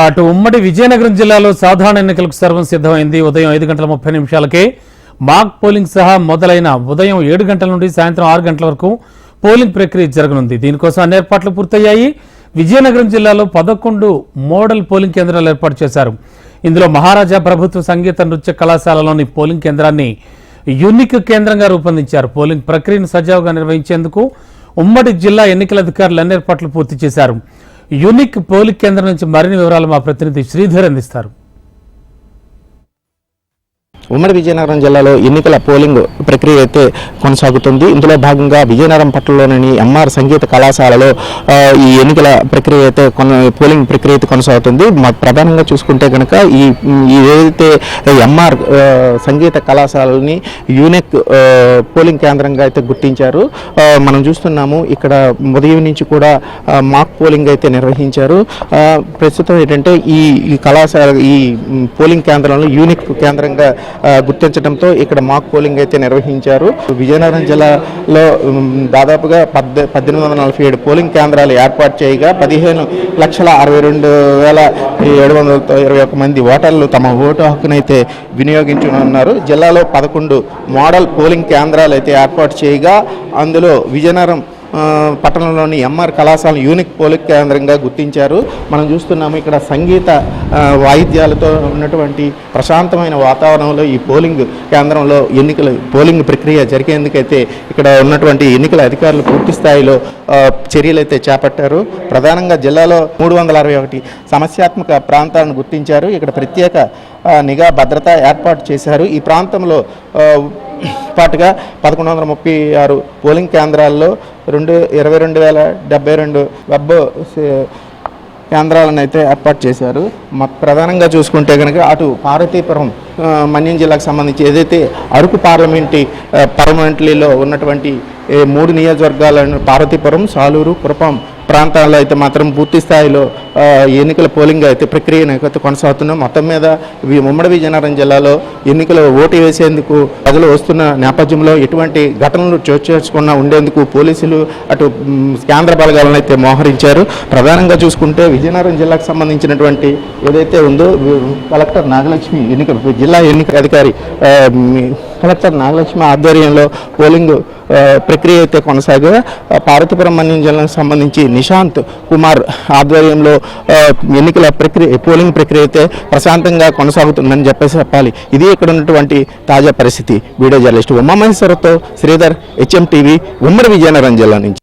అటు ఉమ్మడి విజయనగరం జిల్లాలో సాధారణ ఎన్నికలకు సర్వం సిద్ధమైంది. ఉదయం 5:30 మాక్ పోలింగ్ సహా మొదలైన ఉదయం 7 గంటల నుండి సాయంత్రం 6 గంటల వరకు పోలింగ్ ప్రక్రియ జరగనుంది. దీనికోసం అన్ని ఏర్పాట్లు పూర్తయ్యాయి. విజయనగరం జిల్లాలో 11 మోడల్ పోలింగ్ కేంద్రాలు ఏర్పాటు చేశారు. ఇందులో మహారాజా ప్రభుత్వ సంగీత నృత్య కళాశాలలోని పోలింగ్ కేంద్రాన్ని యూనిక్ కేంద్రంగా రూపొందించారు. పోలింగ్ ప్రక్రియను సజావుగా నిర్వహించేందుకు ఉమ్మడి జిల్లా ఎన్నికల అధికారులు అన్ని ఏర్పాట్లు పూర్తి చేశారు. యూనిక్ పోలింగ్ కేంద్రం నుంచి మరిన్ని వివరాలు మా ప్రతినిధి శ్రీధర్ అందిస్తారు. ఉమ్మడి విజయనగరం జిల్లాలో ఎన్నికల పోలింగ్ ప్రక్రియ అయితే కొనసాగుతుంది. ఇందులో భాగంగా విజయనగరం పట్టణంలోని ఎంఆర్ సంగీత కళాశాలలో ఈ ఎన్నికల ప్రక్రియ అయితే పోలింగ్ ప్రక్రియ అయితే కొనసాగుతుంది. ప్రధానంగా చూసుకుంటే కనుక ఏదైతే ఎంఆర్ సంగీత కళాశాలని యూనిక్ పోలింగ్ కేంద్రంగా అయితే గుర్తించారు. మనం చూస్తున్నాము ఇక్కడ ఉదయం నుంచి కూడా మాక్ పోలింగ్ అయితే నిర్వహించారు. ప్రస్తుతం ఏంటంటే ఈ కళాశాల ఈ పోలింగ్ కేంద్రంలో యూనిక్ కేంద్రంగా గుర్తించడంతో ఇక్కడ మాక్ పోలింగ్ అయితే నిర్వహించారు. విజయనగరం జిల్లాలో దాదాపుగా 1847 పోలింగ్ కేంద్రాలు ఏర్పాటు చేయగా 15,62,721 మంది ఓటర్లు తమ ఓటు హక్కునైతే వినియోగించనున్నారు. జిల్లాలో 11 మోడల్ పోలింగ్ కేంద్రాలు అయితే ఏర్పాటు చేయగా అందులో విజయనగరం పట్టణంలోని ఎంఆర్ కళాశాల యూనిక్ పోలింగ్ కేంద్రంగా గుర్తించారు. మనం చూస్తున్నాము ఇక్కడ సంగీత వాయిద్యాలతో ఉన్నటువంటి ప్రశాంతమైన వాతావరణంలో ఈ పోలింగ్ కేంద్రంలో ఎన్నికల పోలింగ్ ప్రక్రియ జరిగేందుకైతే ఇక్కడ ఉన్నటువంటి ఎన్నికల అధికారులు పూర్తి స్థాయిలో చర్యలు అయితే చేపట్టారు. ప్రధానంగా జిల్లాలో 361 సమస్యాత్మక ప్రాంతాలను గుర్తించారు. ఇక్కడ ప్రత్యేక నిఘా భద్రత ఏర్పాటు చేశారు. ఈ ప్రాంతంలో పాటుగా 1136 పోలింగ్ కేంద్రాల్లో 22,072 వెబ్ కేంద్రాలను అయితే ఏర్పాటు చేశారు. ప్రధానంగా చూసుకుంటే కనుక అటు పార్వతీపురం మన్యం జిల్లాకు సంబంధించి ఏదైతే అరకు పార్లమెంటరీలో ఉన్నటువంటి 3 నియోజకవర్గాలను పార్వతీపురం, సాలూరు, కురపం ప్రాంతాల్లో అయితే మాత్రం పూర్తి స్థాయిలో ఎన్నికల పోలింగ్ అయితే ప్రక్రియను అయితే కొనసాగుతున్నాం. మొత్తం మీద ఉమ్మడి విజయనగరం జిల్లాలో ఎన్నికలు ఓటు వేసేందుకు ప్రజలు వస్తున్న నేపథ్యంలో ఎటువంటి ఘటనలు చోటు చేసుకున్నా ఉండేందుకు పోలీసులు అటు కేంద్ర బలగాలను అయితే మోహరించారు. ప్రధానంగా చూసుకుంటే విజయనగరం జిల్లాకు సంబంధించినటువంటి ఏదైతే ఉందో కలెక్టర్ నాగలక్ష్మి జిల్లా ఎన్నికల అధికారి కలెక్టర్ నాగలక్ష్మి ఆధ్వర్యంలో పోలింగ్ ప్రక్రియ అయితే కొనసాగా పార్వతీపురం మన్యం జిల్లాకు సంబంధించి నిశాంత్ కుమార్ ఆధ్వర్యంలో ఎన్నికల ప్రక్రియ పోలింగ్ ప్రక్రియ అయితే ప్రశాంతంగా కొనసాగుతుందని చెప్పాలి. ఇది ఇక్కడ ఉన్నటువంటి తాజా పరిస్థితి. వీడియో జర్నలిస్ట్ ఉమామహేశ్వరతో శ్రీధర్, HM TV, ఉమ్మడి విజయనగరం జిల్లా నుంచి.